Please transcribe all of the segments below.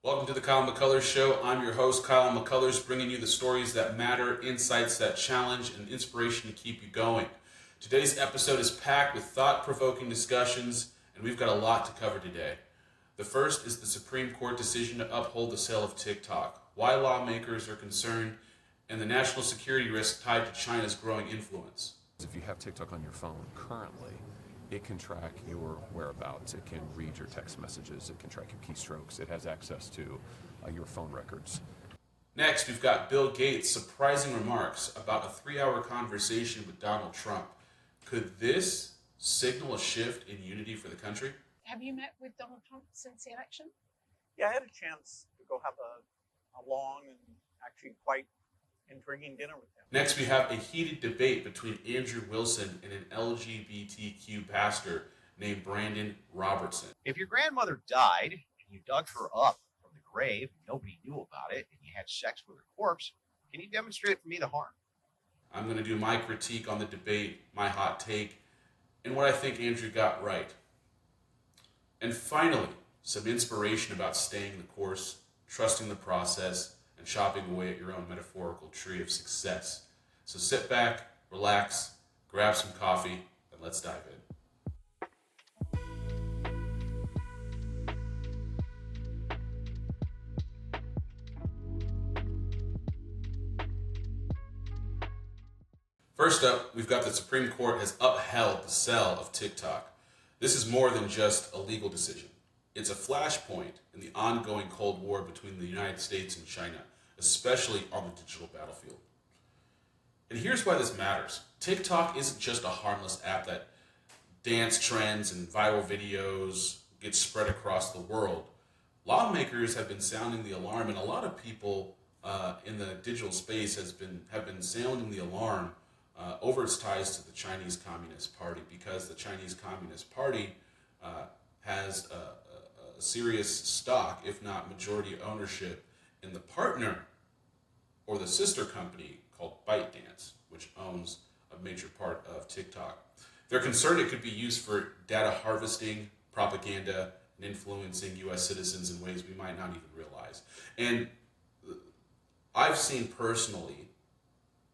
Welcome to the Kyle McCullers Show. I'm your host, Kyle McCullers, bringing you the stories that matter, insights that challenge, and inspiration to keep you going. Today's episode is packed with thought-provoking discussions, and we've got a lot to cover today. The first is the Supreme Court decision to uphold the sale of TikTok, why lawmakers are concerned, and the national security risk tied to China's growing influence. If you have TikTok on your phone currently, it can track your whereabouts, it can read your text messages, it can track your keystrokes, it has access to your phone records. Next, we've got Bill Gates' surprising remarks about a 3-hour conversation with Donald Trump. Could this signal a shift in unity for the country? Have you met with Donald Trump since the election? Yeah, I had a chance to go have a long and actually quite intriguing dinner with him. Next, we have a heated debate between Andrew Wilson and an LGBTQ pastor named Brandon Robertson. If your grandmother died and you dug her up from the grave and nobody knew about it and you had sex with her corpse, can you demonstrate for me the harm? I'm going to do my critique on the debate, my hot take, and what I think Andrew got right. And finally, some inspiration about staying the course, trusting the process, and chopping away at your own metaphorical tree of success. So sit back, relax, grab some coffee, and let's dive in. First up, we've got the Supreme Court has upheld the sale of TikTok. This is more than just a legal decision. It's a flashpoint in the ongoing Cold War between the United States and China, especially on the digital battlefield. And here's why this matters. TikTok isn't just a harmless app that dance trends and viral videos get spread across the world. Lawmakers have been sounding the alarm, and a lot of people in the digital space have been sounding the alarm over its ties to the Chinese Communist Party, because the Chinese Communist Party has a serious stock, if not majority ownership, in the partner or the sister company called ByteDance, which owns a major part of TikTok. They're concerned it could be used for data harvesting, propaganda, and influencing U.S. citizens in ways we might not even realize. And I've seen personally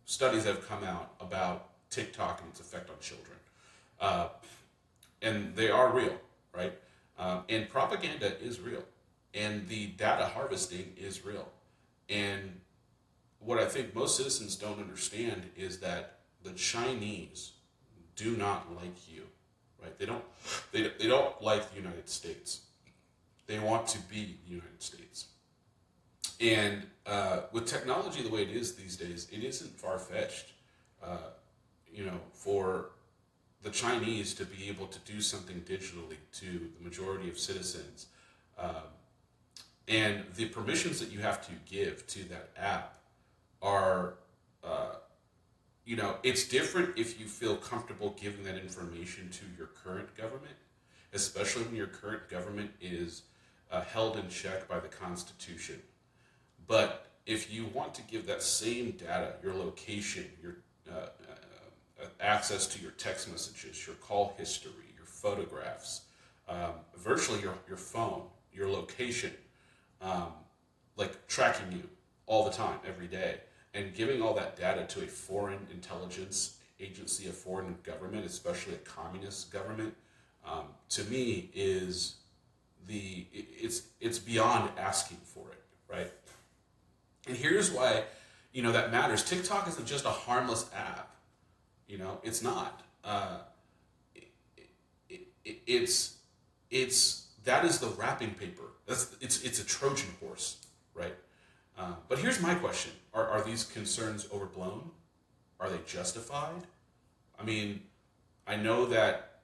studies have come out about TikTok and its effect on children. And they are real, right? And propaganda is real. And the data harvesting is real. And what I think most citizens don't understand is that the Chinese do not like you, right? They don't like the United States. They want to be the United States. And with technology the way it is these days, it isn't far-fetched, for the Chinese to be able to do something digitally to the majority of citizens. And the permissions that you have to give to that app are, it's different if you feel comfortable giving that information to your current government, especially when your current government is held in check by the Constitution. But if you want to give that same data, your location, your access to your text messages, your call history, your photographs, virtually your phone, your location, like tracking you all the time, every day, and giving all that data to a foreign intelligence agency, a foreign government, especially a communist government, to me is it's beyond asking for it, right? And here's why, that matters. TikTok isn't just a harmless app. It's not. That is the wrapping paper. It's a Trojan horse, right? But here's my question: Are these concerns overblown? Are they justified? I mean, I know that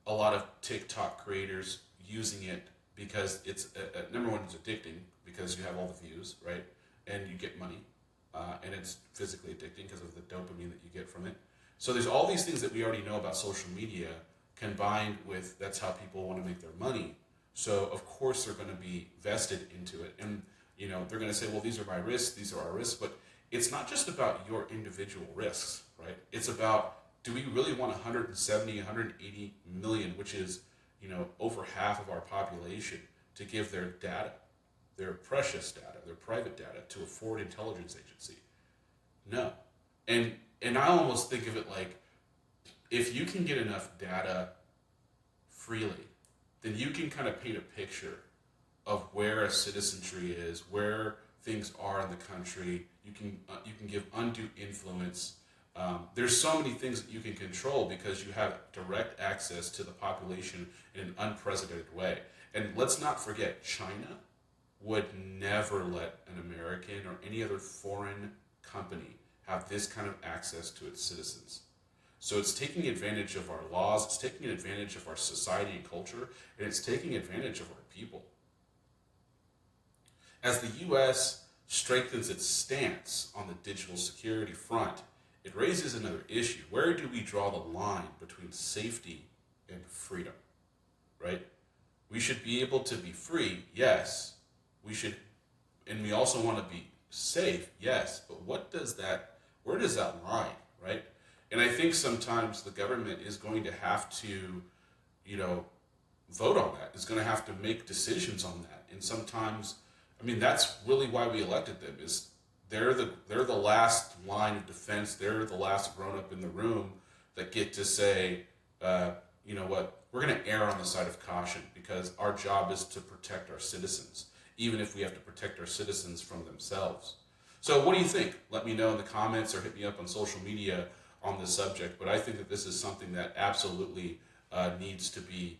a lot of TikTok creators using it because it's number one, it's addicting because you have all the views, right? And you get money, and it's physically addicting because of the dopamine that you get from it. So there's all these things that we already know about social media combined with that's how people want to make their money. So of course they're going to be vested into it. And they're going to say, well, these are my risks, these are our risks. But it's not just about your individual risks, right? It's about, do we really want 170, 180 million, which is, over half of our population, to give their data, their precious data, their private data, to a foreign intelligence agency? No. And I almost think of it like, if you can get enough data freely, then you can kind of paint a picture of where a citizenry is, where things are in the country. You can give undue influence. There's so many things that you can control because you have direct access to the population in an unprecedented way. And let's not forget, China would never let an American or any other foreign company have this kind of access to its citizens. So it's taking advantage of our laws, it's taking advantage of our society and culture, and it's taking advantage of our people. As the U.S. strengthens its stance on the digital security front, it raises another issue. Where do we draw the line between safety and freedom, right? We should be able to be free, yes. We should, and we also want to be safe, yes. But where does that lie, right? And I think sometimes the government is going to have to, vote on that. Is going to have to make decisions on that. And sometimes, that's really why we elected them. Is they're the last line of defense. They're the last grown up in the room that get to say, you know what, we're going to err on the side of caution because our job is to protect our citizens, even if we have to protect our citizens from themselves. So what do you think? Let me know in the comments or hit me up on social media on this subject. But I think that this is something that absolutely needs to be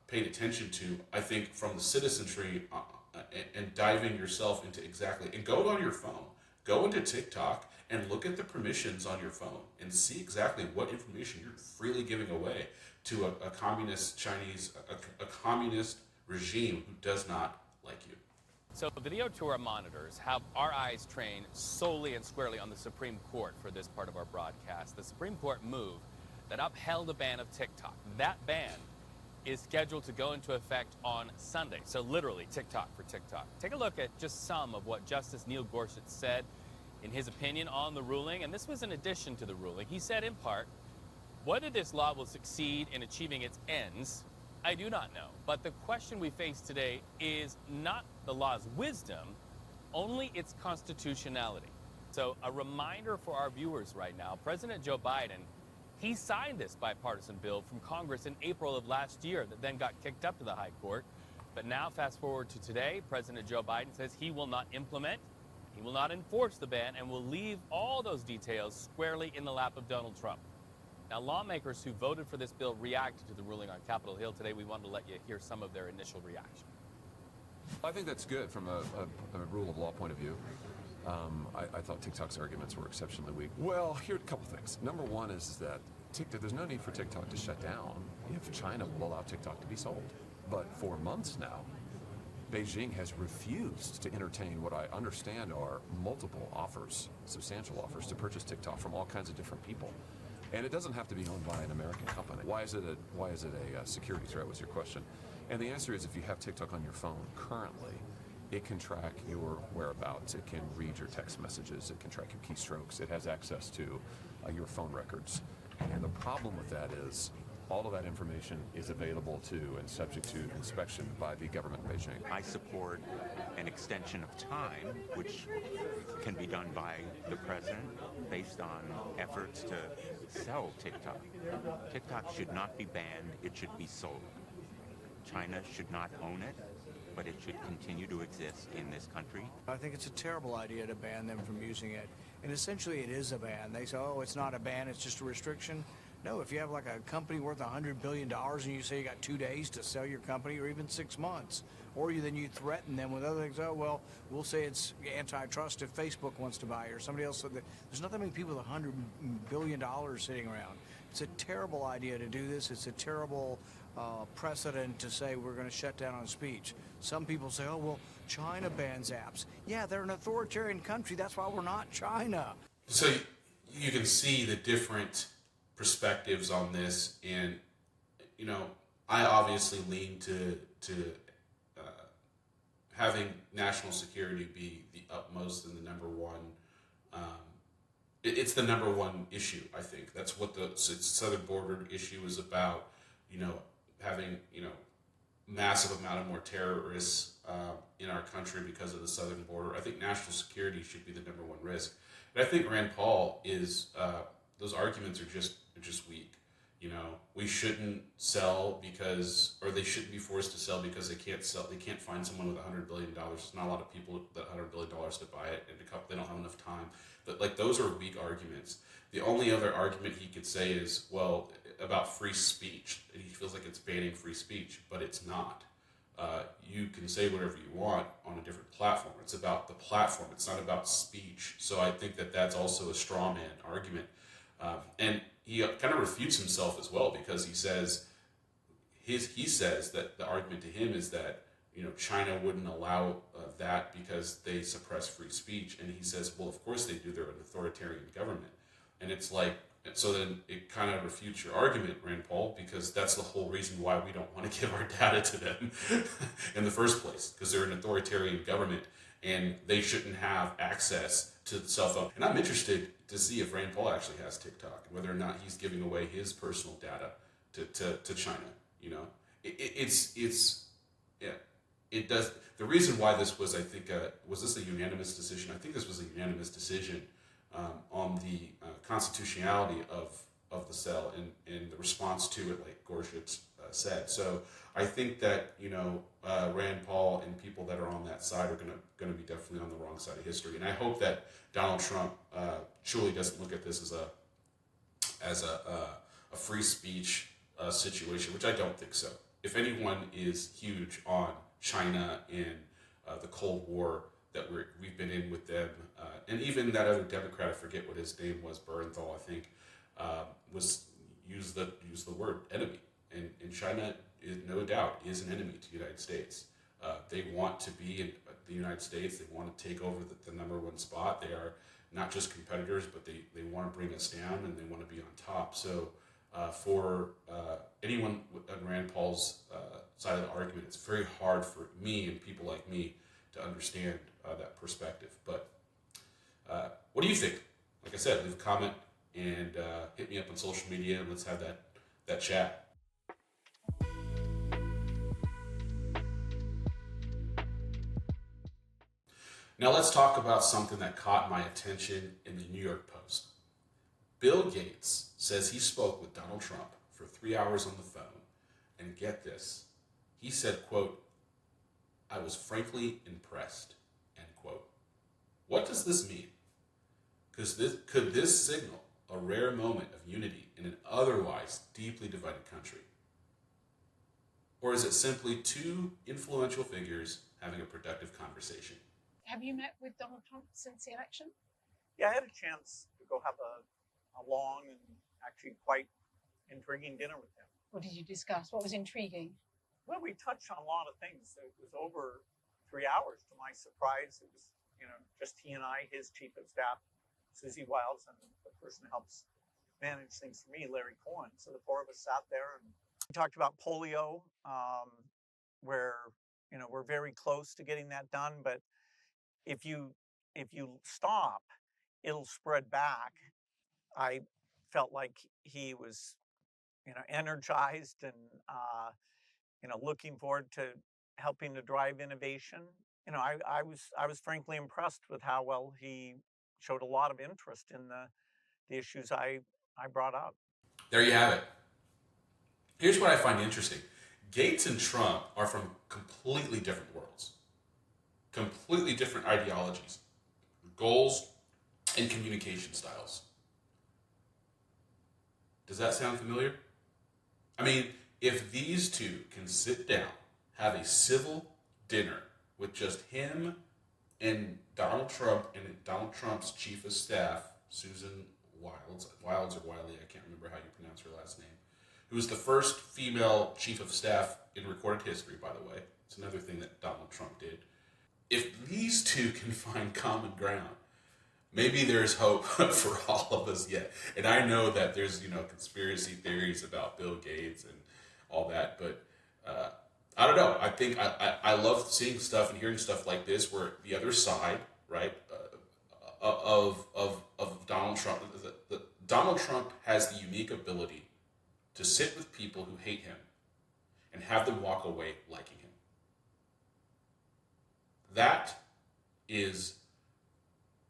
paid attention to. I think from the citizenry and diving yourself into and go on your phone, go into TikTok and look at the permissions on your phone and see exactly what information you're freely giving away to a communist a communist regime who does not like you. So video tour monitors have our eyes trained solely and squarely on the Supreme Court for this part of our broadcast. The Supreme Court moved that upheld a ban of TikTok. That ban is scheduled to go into effect on Sunday. So literally TikTok for TikTok. Take a look at just some of what Justice Neil Gorsuch said in his opinion on the ruling. And this was in addition to the ruling. He said in part, whether this law will succeed in achieving its ends, I do not know. But the question we face today is not the law's wisdom, only its constitutionality. So a reminder for our viewers right now, President Joe Biden, he signed this bipartisan bill from Congress in April of last year that then got kicked up to the High Court. But now, fast forward to today, President Joe Biden says he will not implement, he will not enforce the ban, and will leave all those details squarely in the lap of Donald Trump. Now, lawmakers who voted for this bill reacted to the ruling on Capitol Hill today. We wanted to let you hear some of their initial reaction. I think that's good from a rule of law point of view. I thought TikTok's arguments were exceptionally weak. Well, here are a couple things. Number one is that there's no need for TikTok to shut down if China will allow TikTok to be sold. But for months now, Beijing has refused to entertain what I understand are multiple offers, substantial offers, to purchase TikTok from all kinds of different people. And it doesn't have to be owned by an American company. Why is it a security threat was your question? And the answer is if you have TikTok on your phone currently, it can track your whereabouts. It can read your text messages. It can track your keystrokes. It has access to your phone records. And the problem with that is all of that information is available to and subject to inspection by the government of Beijing. I support an extension of time, which can be done by the president based on efforts to sell TikTok. TikTok should not be banned, it should be sold. China should not own it, but it should continue to exist in this country. I think it's a terrible idea to ban them from using it. And essentially it is a ban. They say, oh, it's not a ban, it's just a restriction. No, if you have like a company worth $100 billion and you say you got 2 days to sell your company or even 6 months, or then you threaten them with other things, oh, well, we'll say it's antitrust if Facebook wants to buy it or somebody else. So there's not that many people with $100 billion sitting around. It's a terrible idea to do this. It's a terrible precedent to say we're going to shut down on speech. Some people say, oh, well, China bans apps. Yeah, they're an authoritarian country. That's why we're not China. So you can see the different perspectives on this, and I obviously lean to having national security be the utmost and the number one. It's the number one issue. I think that's what the southern border issue is about. Having massive amount of more terrorists in our country because of the southern border. I think national security should be the number one risk. But I think Rand Paul is those arguments are just weak. You know, we shouldn't sell because, or they shouldn't be forced to sell because they can't sell. They can't find someone with $100 billion. There's not a lot of people that $100 billion to buy it, and they don't have enough time. But like those are weak arguments. The only other argument he could say is, well, about free speech. He feels like it's banning free speech, but it's not. You can say whatever you want on a different platform. It's about the platform. It's not about speech. So I think that that's also a straw man argument. And he kind of refutes himself as well, because he says that the argument to him is that, you know, China wouldn't allow that because they suppress free speech. And he says, well, of course they do. They're an authoritarian government. And it's like, so then it kind of refutes your argument, Rand Paul, because that's the whole reason why we don't want to give our data to them in the first place, because they're an authoritarian government and they shouldn't have access to the cell phone. And I'm interested to see if Rand Paul actually has TikTok and whether or not he's giving away his personal data to China. You know, it does. The reason why this was, I think, was this a unanimous decision? I think this was a unanimous decision on the constitutionality of the cell and the response to it, like Gorsuch said. So I think that, you know, Rand Paul and people that are on that side are going to be definitely on the wrong side of history. And I hope that Donald Trump truly doesn't look at this as a free speech situation, which I don't think so. If anyone is huge on China and the Cold War that we've been in with them, and even that other Democrat, I forget what his name was, Bernthal, I think, was used the word enemy. And China, no doubt, is an enemy to the United States. They want to be in the United States. They want to take over the number one spot. They are not just competitors, but they want to bring us down, and they want to be on top. So for anyone on Rand Paul's side of the argument, it's very hard for me and people like me to understand that perspective. But what do you think? Like I said, leave a comment and hit me up on social media, and let's have that chat. Now let's talk about something that caught my attention in the New York Post. Bill Gates says he spoke with Donald Trump for 3 hours on the phone, and get this, he said, quote, "I was frankly impressed," end quote. What does this mean? Could this signal a rare moment of unity in an otherwise deeply divided country? Or is it simply two influential figures having a productive conversation? Have you met with Donald Trump since the election? Yeah, I had a chance to go have a long and actually quite intriguing dinner with him. What did you discuss? What was intriguing? Well, we touched on a lot of things. It was over 3 hours to my surprise. It was, you know, just he and I, his chief of staff, Susie Wiles, and the person who helps manage things for me, Larry Cohen. So the four of us sat there and we talked about polio, where, you know, we're very close to getting that done. But if you stop, it'll spread back. I felt like he was, you know, energized and, you know, looking forward to helping to drive innovation. You know, I was frankly impressed with how well he showed a lot of interest in the issues I brought up. There you have it. Here's what I find interesting. Gates and Trump are from completely different worlds, completely different ideologies, goals, and communication styles. Does that sound familiar? I mean, if these two can sit down, have a civil dinner with just him and Donald Trump and Donald Trump's chief of staff, Susan Wiles or Wiley, I can't remember how you pronounce her last name, who was the first female chief of staff in recorded history, by the way. It's another thing that Donald Trump did. If these two can find common ground, maybe there's hope for all of us yet. And I know that there's, you know, conspiracy theories about Bill Gates and all that, but I don't know. I think I love seeing stuff and hearing stuff like this where the other side, right, of Donald Trump, Donald Trump has the unique ability to sit with people who hate him and have them walk away liking him. That is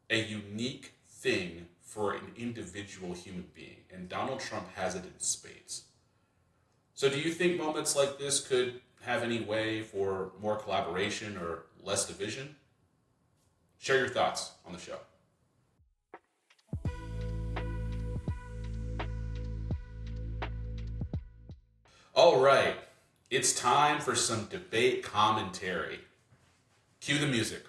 a unique thing for an individual human being, and Donald Trump has it in spades. So do you think moments like this could have any way for more collaboration or less division? Share your thoughts on the show. All right, it's time for some debate commentary. Cue the music.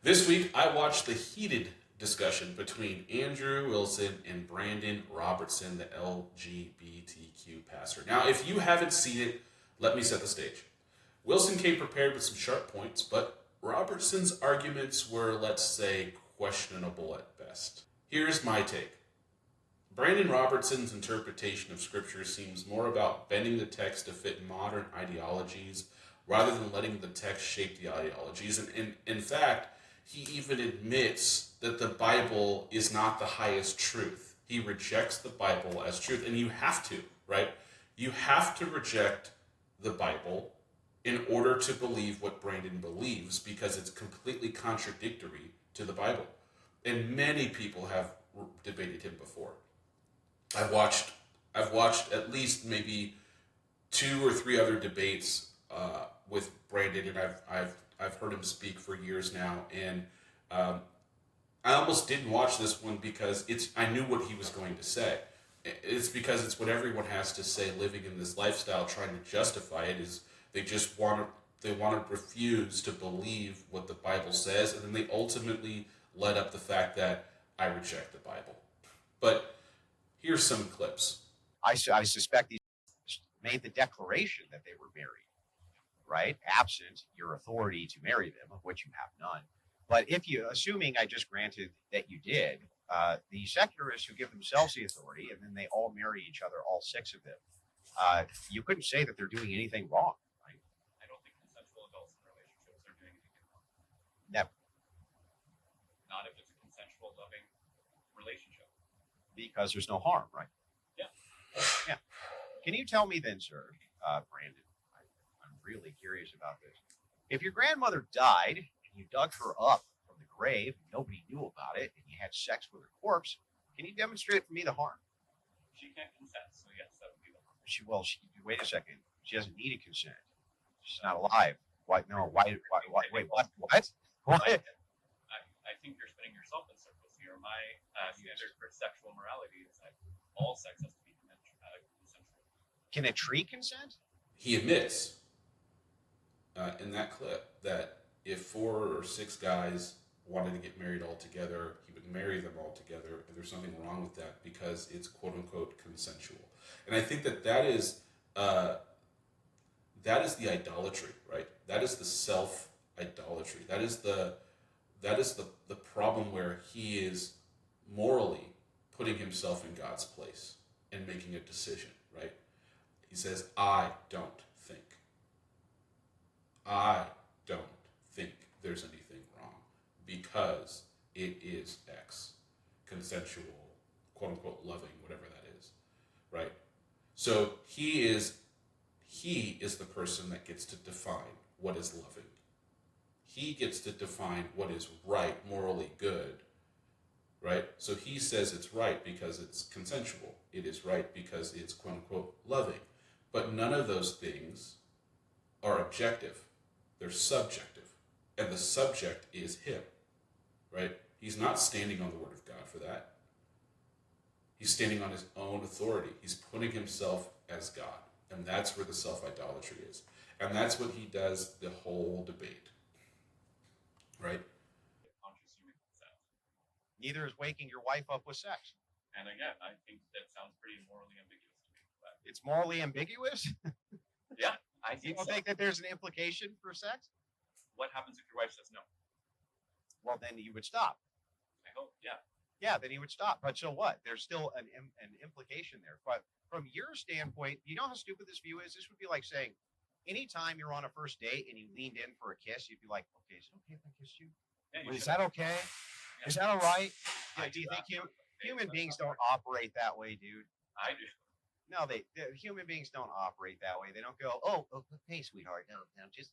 This week, I watched the heated discussion between Andrew Wilson and Brandon Robertson, the LGBTQ pastor. Now, if you haven't seen it, let me set the stage. Wilson came prepared with some sharp points, but Robertson's arguments were, let's say, questionable at best. Here's my take. Brandon Robertson's interpretation of Scripture seems more about bending the text to fit modern ideologies rather than letting the text shape the ideologies. And in fact, he even admits that the Bible is not the highest truth. He rejects the Bible as truth, and you have to, right? You have to reject the Bible in order to believe what Brandon believes, because it's completely contradictory to the Bible. And many people have debated him before. I've watched at least maybe 2 or 3 other debates with Brandon, and I've heard him speak for years now, and I almost didn't watch this one because I knew what he was going to say. It's because it's what everyone has to say living in this lifestyle, trying to justify it, is they want to refuse to believe what the Bible says, and then they ultimately let up the fact that I reject the Bible. But here's some clips. I suspect these made the declaration that they were married, right? Absent your authority to marry them, of which you have none. But assuming I just granted that you did, the secularists who give themselves the authority and then they all marry each other, all 6 of them, you couldn't say that they're doing anything wrong, right? I don't think consensual adults in relationships are doing anything wrong. Never. Not if it's a consensual, loving relationship. Because there's no harm, right? Yeah. Yeah. Can you tell me then, sir, Brandon, I'm really curious about this. If your grandmother died and you dug her up from the grave, and nobody knew about it, and you had sex with her corpse, can you demonstrate for me the harm? She can't consent, so yes, that would be the harm. Wait a second. She doesn't need a consent. She's not alive. Why? No. Why? Wait. What? What? I think you're spinning yourself in circles here. My standard for sexual morality is that all sex has to be consensual. Can a tree consent? He admits in that clip that if 4 or 6 guys wanted to get married all together, he would marry them all together, and there's nothing wrong with that because it's quote unquote consensual. And I think that is the idolatry, right? That is the self-idolatry. That is the problem where he is morally putting himself in God's place and making a decision, right? He says, I don't think there's anything wrong because it is X, consensual, quote unquote, loving, whatever that is, right? So he is the person that gets to define what is loving. He gets to define what is right, morally good, right? So he says it's right because it's consensual. It is right because it's quote unquote loving. But none of those things are objective. They're subjective. And the subject is him, right? He's not standing on the word of God for that. He's standing on his own authority. He's putting himself as God. And that's where the self-idolatry is. And that's what he does the whole debate. Right? Conscious human consent. Neither is waking your wife up with sex. And again, I think that sounds pretty morally ambiguous to me. But It's morally ambiguous? yeah, I You think don't so. think that there's an implication for sex? What happens if your wife says no? Well, then you would stop. I hope, yeah. Yeah, then you would stop. But so what? There's still an implication there. But from your standpoint, you know how stupid this view is? This would be like saying, anytime you're on a first date and you leaned in for a kiss, you'd be like, okay, is it okay if I kiss you? Yeah, you Is should. that okay? Yeah. Is that all right? I Do you do think that. Human That's beings not don't operate that way, dude. I do. No, human beings don't operate that way. They don't go, oh, hey, sweetheart, no, just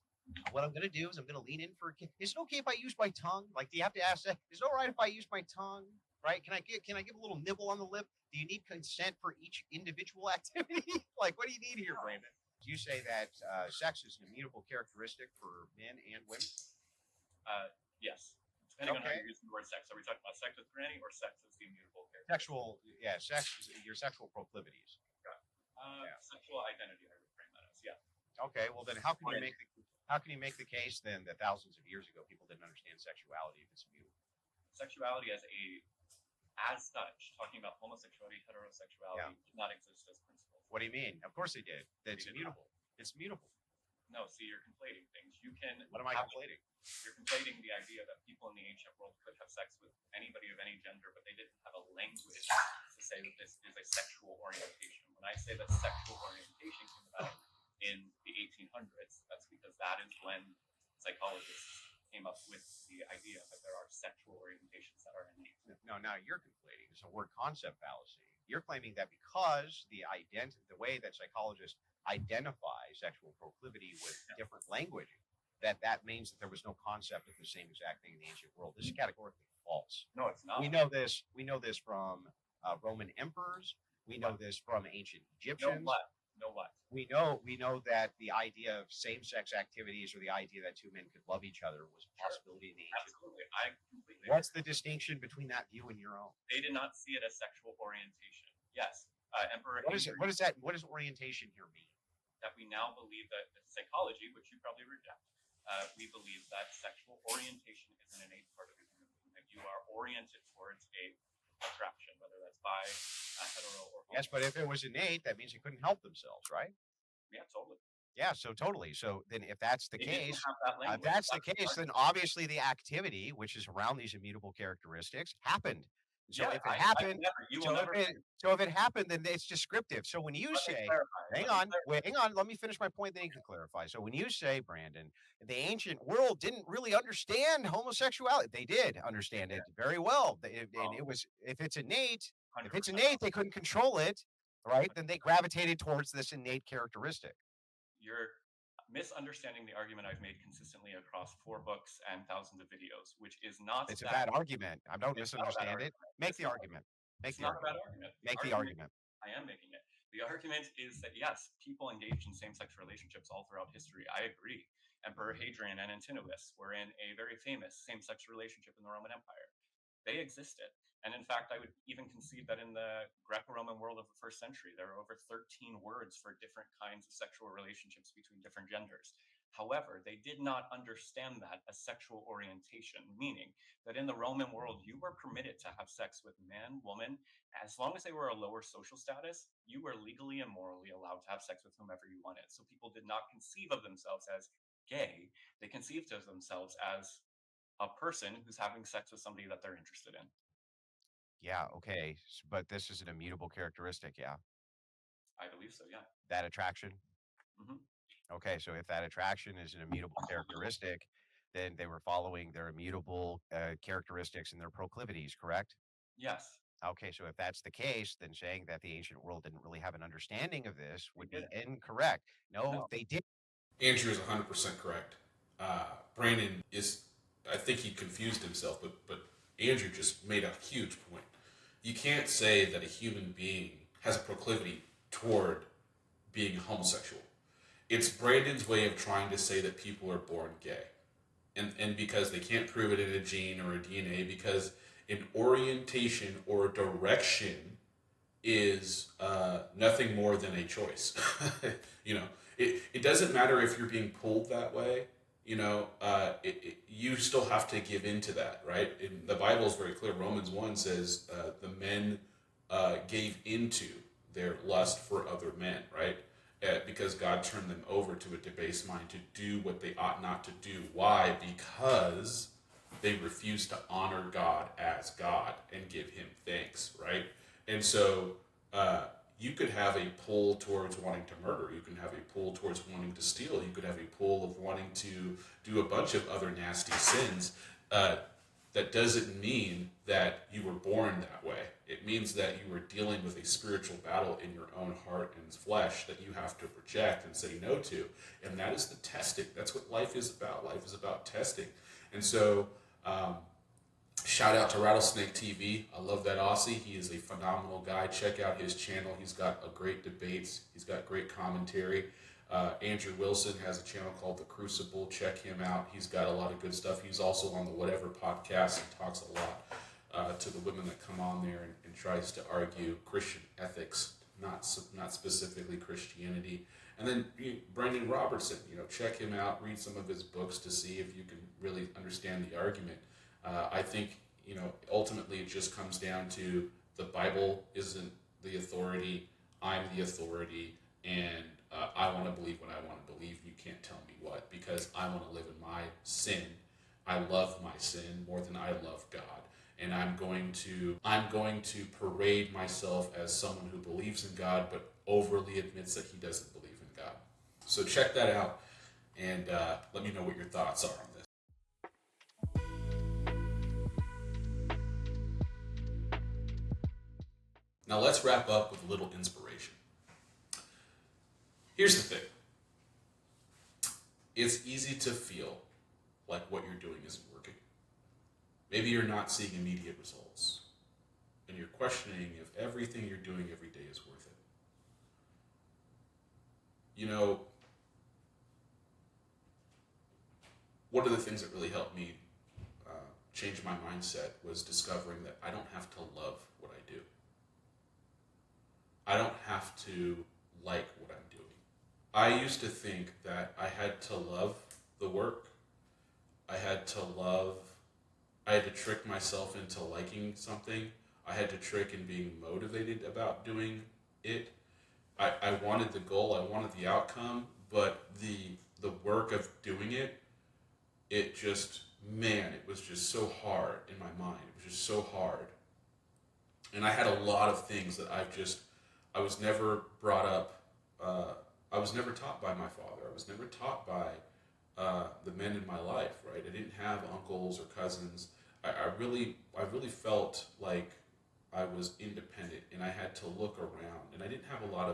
what I'm gonna do is I'm gonna lean in for a kiss. Is it okay if I use my tongue? Like, do you have to ask that? Is it all right if I use my tongue? Right? Can I give a little nibble on the lip? Do you need consent for each individual activity? Like, what do you need here, Brandon? Do you say that sex is an immutable characteristic for men and women? Yes. Depending on how Okay. you use the word sex. Are we talking about sex with granny or sex as the immutable character? Sex, your sexual proclivities. Sexual identity, I would frame that as, yeah. Okay, well then how can you make the case then that thousands of years ago people didn't understand sexuality if it's immutable? Sexuality as such, talking about homosexuality, heterosexuality, did not exist as principles. What do you mean? Of course they did. It's They did immutable. It's mutable. No, see, you're conflating things. You can. What am I conflating? You're conflating the idea that people in the ancient world could have sex with anybody of any gender, but they didn't have a language to say that this is a sexual orientation. When I say that sexual orientation came about in the 1800s, that's because that is when psychologists came up with the idea that there are sexual orientations that are innate. No, now you're conflating. It's a word concept fallacy. You're claiming that because the way that psychologists identify sexual proclivity with different language, that means that there was no concept of the same exact thing in the ancient world. This is categorically false. No, it's not. We know this from Roman emperors. We know this from ancient Egyptians. No what? We know that the idea of same-sex activities or the idea that two men could love each other was a possibility in the ancient world. Absolutely. I completely What's the distinction between that view and your own? They did not see it as sexual orientation. Yes. Emperor What is it? Hadrian, What does orientation here mean? that we now believe that psychology, which you probably reject, we believe that sexual orientation is an innate part of the human being, that you are oriented towards a attraction, whether that's bi, hetero, or homo. Yes, but if it was innate, that means they couldn't help themselves, right? Yeah, totally. Yeah, so totally. So then if that's the They didn't case, have that language. if that's the That's case, then obviously the activity, which is around these immutable characteristics, happened. So Yeah, if it happened, you will never so if it happened, then it's descriptive. So when you say, hang on, let me finish my point, then you can clarify. So when you say, Brandon, the ancient world didn't really understand homosexuality. They did understand it very well. And it was, if it's innate, 100%. they couldn't control it, right? Then they gravitated towards this innate characteristic. You're misunderstanding the argument I've made consistently across 4 books and thousands of videos, which is not. It's a bad argument. I don't misunderstand it. Make the argument. It's not a bad argument. Make the argument. I am making it. The argument is that yes, people engaged in same-sex relationships all throughout history. I agree. Emperor Hadrian and Antinous were in a very famous same-sex relationship in the Roman Empire. They existed. And in fact, I would even concede that in the Greco-Roman world of the first century, there are over 13 words for different kinds of sexual relationships between different genders. However, they did not understand that as sexual orientation, meaning that in the Roman world, you were permitted to have sex with man, woman, as long as they were a lower social status, you were legally and morally allowed to have sex with whomever you wanted. So people did not conceive of themselves as gay. They conceived of themselves as a person who's having sex with somebody that they're interested in. Yeah, okay. But this is an immutable characteristic, yeah. I believe so, yeah. That attraction. Mhm. Okay, so if that attraction is an immutable characteristic, then they were following their immutable characteristics and their proclivities, correct? Yes. Okay, so if that's the case, then saying that the ancient world didn't really have an understanding of this would be incorrect. No, they did. Andrew is 100% correct. Brandon is, I think he confused himself, but Andrew just made a huge point. You can't say that a human being has a proclivity toward being homosexual. It's Brandon's way of trying to say that people are born gay. And because they can't prove it in a gene or a DNA, because an orientation or direction is nothing more than a choice. It doesn't matter if you're being pulled that way. You still have to give into that, right? The Bible is very clear. Romans 1 says the men gave into their lust for other men, right? Because God turned them over to a debased mind to do what they ought not to do. Why? Because they refused to honor God as God and give him thanks, right? And so you could have a pull towards wanting to murder. You can have a pull towards wanting to steal. You could have a pull of wanting to do a bunch of other nasty sins. that doesn't mean that you were born that way. It means that you were dealing with a spiritual battle in your own heart and flesh that you have to reject and say no to. And that is the testing. That's what life is about. Life is about testing. And so, shout out to Rattlesnake TV. I love that Aussie. He is a phenomenal guy. Check out his channel. He's got a great debates. He's got great commentary. Andrew Wilson has a channel called The Crucible. Check him out. He's got a lot of good stuff. He's also on the Whatever podcast and talks a lot to the women that come on there and tries to argue Christian ethics, not specifically Christianity. And then Brandon Robertson, check him out. Read some of his books to see if you can really understand the argument. I think, ultimately it just comes down to the Bible isn't the authority. I'm the authority, and I want to believe what I want to believe. You can't tell me what, because I want to live in my sin. I love my sin more than I love God, and I'm going to parade myself as someone who believes in God, but overly admits that he doesn't believe in God. So check that out, and let me know what your thoughts are on this. Now let's wrap up with a little inspiration. Here's the thing. It's easy to feel like what you're doing isn't working. Maybe you're not seeing immediate results, and you're questioning if everything you're doing every day is worth it. One of the things that really helped me change my mindset was discovering that I don't have to love what I do. I don't have to like what I'm doing. I used to think that I had to love the work. I had to trick myself into liking something. I had to trick in being motivated about doing it. I wanted the goal, I wanted the outcome, but the work of doing it, it was just so hard in my mind. It was just so hard. And I had a lot of things that I was never brought up, I was never taught by my father. I was never taught by the men in my life, right? I didn't have uncles or cousins. I really felt like I was independent, and I had to look around, and I didn't have a lot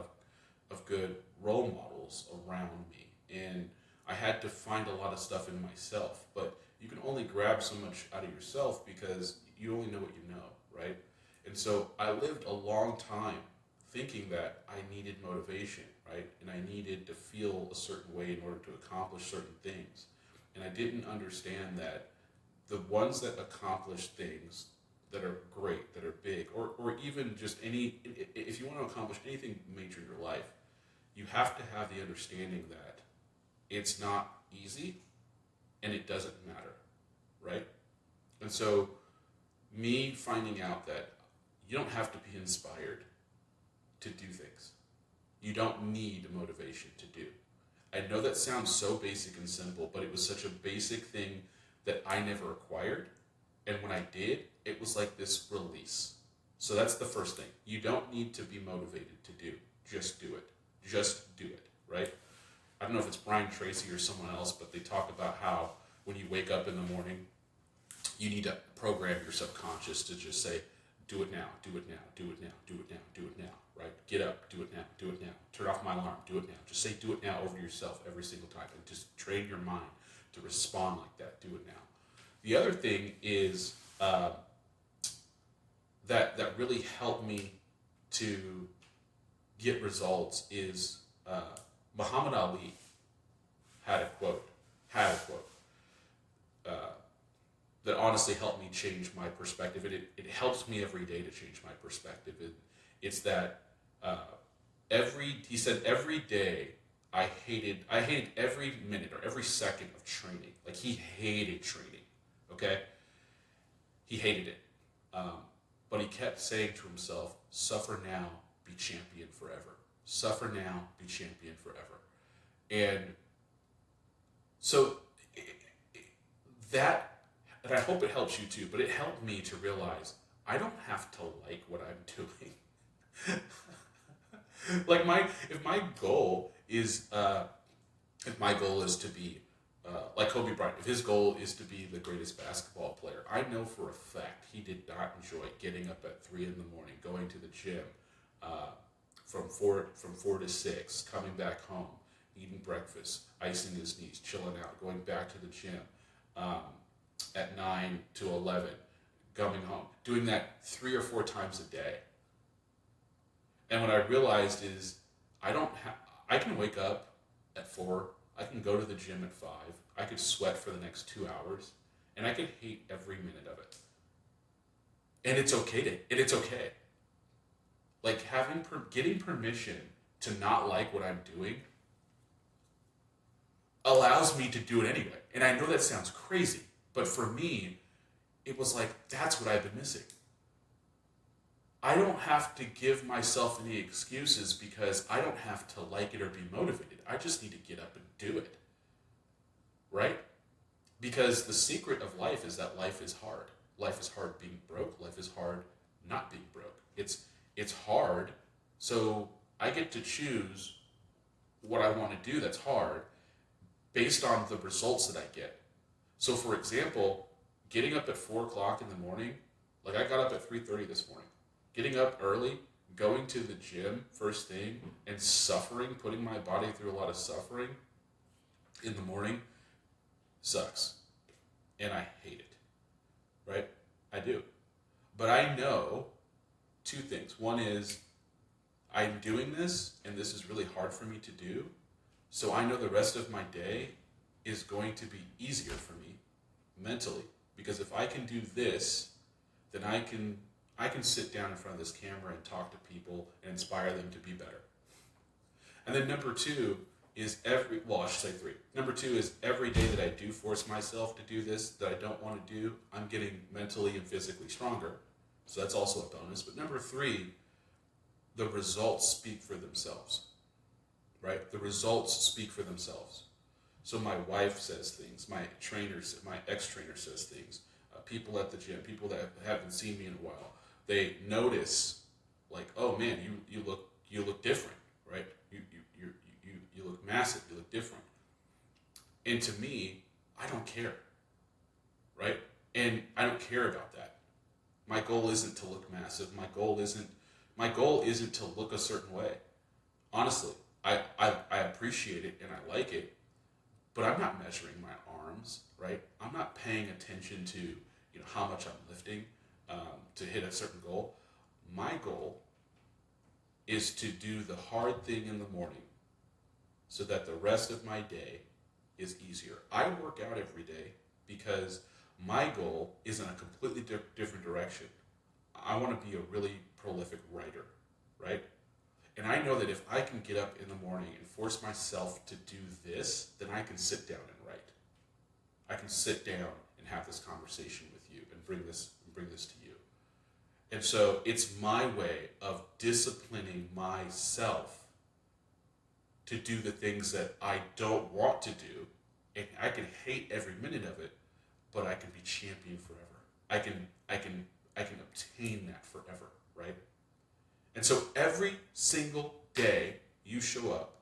of good role models around me, and I had to find a lot of stuff in myself. But you can only grab so much out of yourself because you only know what you know, right? And so I lived a long time thinking that I needed motivation, right? And I needed to feel a certain way in order to accomplish certain things. And I didn't understand that the ones that accomplish things that are great, that are big, or even just if you want to accomplish anything major in your life, you have to have the understanding that it's not easy and it doesn't matter, right? And so me finding out that you don't have to be inspired to do things. You don't need motivation to do. I know that sounds so basic and simple, but it was such a basic thing that I never acquired. And when I did, it was like this release. So that's the first thing. You don't need to be motivated to do. Just do it. Just do it, right? I don't know if it's Brian Tracy or someone else, but they talk about how when you wake up in the morning, you need to program your subconscious to just say, do it now, do it now, do it now, do it now, do it now, right? Get up, do it now, do it now. Turn off my alarm, do it now. Just say do it now over to yourself every single time, and just train your mind to respond like that, do it now. The other thing is that really helped me to get results is Muhammad Ali had a quote that honestly helped me change my perspective. It helps me every day to change my perspective. It's that he said every day I hated every minute or every second of training. Like, he hated training, okay? He hated it. But he kept saying to himself, suffer now, be champion forever. Suffer now, be champion forever. And so and I hope it helps you too, but it helped me to realize I don't have to like what I'm doing. Like if my goal is to be like Kobe Bryant, if his goal is to be the greatest basketball player, I know for a fact he did not enjoy getting up at 3 in the morning, going to the gym from 4 to 6, coming back home, eating breakfast, icing his knees, chilling out, going back to the gym at 9 to 11, coming home, doing that 3 or 4 times a day. And what I realized is I can wake up at 4, I can go to the gym at 5, I could sweat for the next 2 hours, and I could hate every minute of it. And it's okay. Like getting permission to not like what I'm doing allows me to do it anyway. And I know that sounds crazy, but for me, it was like, that's what I've been missing. I don't have to give myself any excuses because I don't have to like it or be motivated. I just need to get up and do it. Right? Because the secret of life is that life is hard. Life is hard being broke. Life is hard not being broke. It's hard, so I get to choose what I want to do that's hard based on the results that I get. So for example, getting up at 4 o'clock in the morning, like I got up at 3:30 this morning. Getting up early, going to the gym first thing, and suffering, putting my body through a lot of suffering in the morning sucks. And I hate it, right? I do. But I know 2 things. One is I'm doing this, and this is really hard for me to do, so I know the rest of my day is going to be easier for me mentally. Because if I can do this, then I can sit down in front of this camera and talk to people and inspire them to be better. And then number 2 is I should say 3. Number 2 is every day that I do force myself to do this that I don't want to do, I'm getting mentally and physically stronger. So that's also a bonus. But number 3, the results speak for themselves, right? The results speak for themselves. So my wife says things, my ex-trainer says things, people at the gym, people that haven't seen me in a while, they notice, like, oh man, you look different, right? You look massive, you look different. And to me, I don't care, right? And I don't care about that. My goal isn't to look massive. My goal isn't to look a certain way. Honestly, I appreciate it and I like it, but I'm not measuring my arms, right? I'm not paying attention to how much I'm lifting to hit a certain goal. My goal is to do the hard thing in the morning so that the rest of my day is easier. I work out every day because my goal is in a completely different direction. I want to be a really prolific writer, right? And I know that if I can get up in the morning and force myself to do this, then I can sit down and write. I can sit down and have this conversation with you and bring this to you. And so it's my way of disciplining myself to do the things that I don't want to do, and I can hate every minute of it, but I can be champion forever. I can obtain that forever, right? And so every single day you show up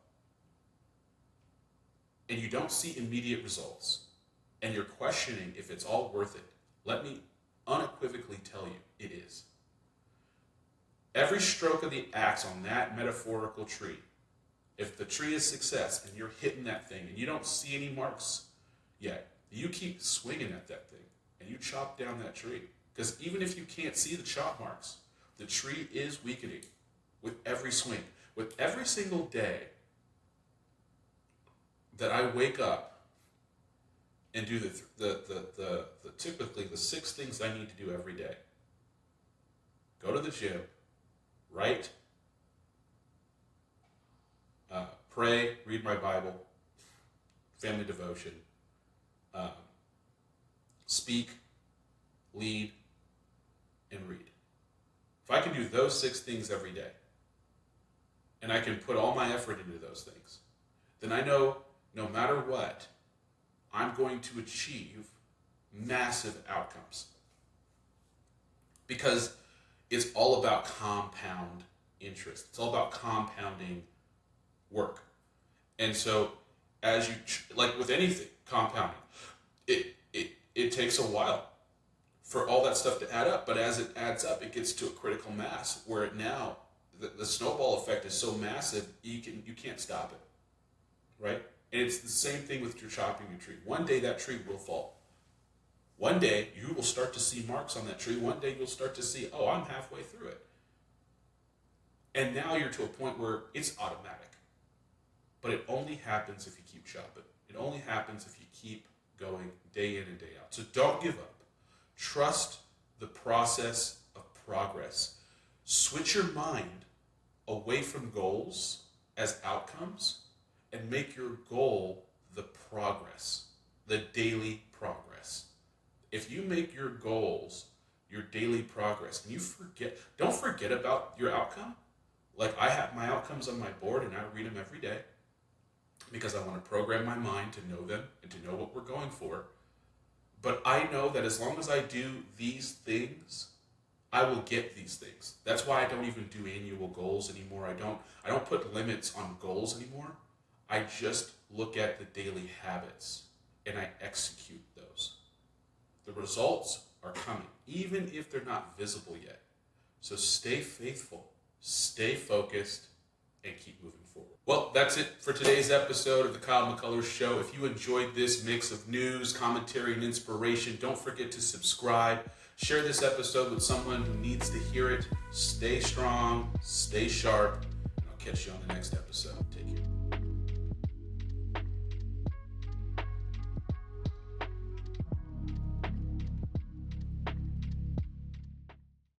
and you don't see immediate results and you're questioning if it's all worth it, let me unequivocally tell you it is. Every stroke of the axe on that metaphorical tree, if the tree is success and you're hitting that thing and you don't see any marks yet, you keep swinging at that thing and you chop down that tree. Because even if you can't see the chop marks, the tree is weakening with every swing. With every single day that I wake up and do the typically the 6 things I need to do every day. Go to the gym, write, pray, read my Bible, family devotion, speak, lead, and read. If I can do those 6 things every day, and I can put all my effort into those things, then I know no matter what, I'm going to achieve massive outcomes. Because it's all about compound interest. It's all about compounding work. And so, as you, like with anything, compounding. It takes a while for all that stuff to add up, but as it adds up, it gets to a critical mass where it now the snowball effect is so massive you can't stop it, right? And it's the same thing with your chopping your tree. One day that tree will fall. One day you will start to see marks on that tree. One day you'll start to see, oh, I'm halfway through it. And now you're to a point where it's automatic. But it only happens if you keep chopping. It only happens if you keep going day in and day out. So don't give up. Trust the process of progress. Switch your mind away from goals as outcomes and make your goal the progress, the daily progress. If you make your goals your daily progress and don't forget about your outcome. Like I have my outcomes on my board and I read them every day because I want to program my mind to know them and to know what we're going for. But I know that as long as I do these things, I will get these things. That's why I don't even do annual goals anymore. I don't put limits on goals anymore. I just look at the daily habits and I execute those. The results are coming, even if they're not visible yet. So stay faithful, stay focused, and keep moving forward. Well, that's it for today's episode of the Kyle McCullers Show. If you enjoyed this mix of news, commentary, and inspiration, don't forget to subscribe. Share this episode with someone who needs to hear it. Stay strong, stay sharp, and I'll catch you on the next episode. Take care.